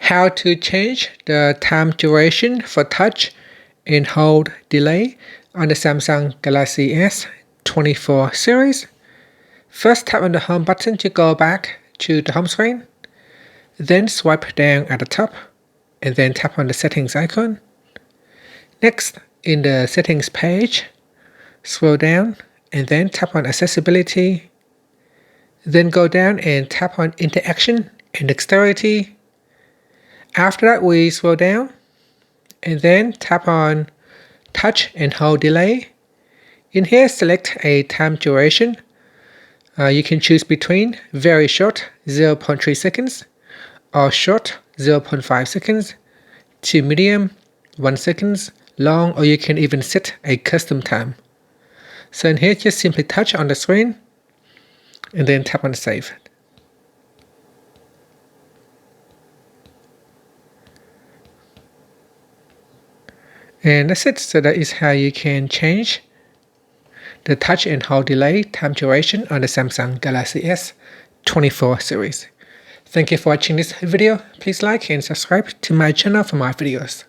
how to change the time duration for touch and hold delay on the Samsung Galaxy S24 series. First, tap on the home button to go back to the home screen. Then swipe down at the top and then tap on the settings icon. Next, in the settings page, scroll down and then tap on accessibility. Then go down and tap on interaction and dexterity. After that, we scroll down and then tap on touch and hold delay. In here, select a time duration. You can choose between very short 0.3 seconds or short 0.5 seconds to medium 1 second, long, or you can even set a custom time. So in here, just simply touch on the screen and then tap on save. And that's it. So that is how you can change the touch and hold delay time duration on the Samsung Galaxy S24 series. Thank you for watching this video. Please like and subscribe to my channel for more videos.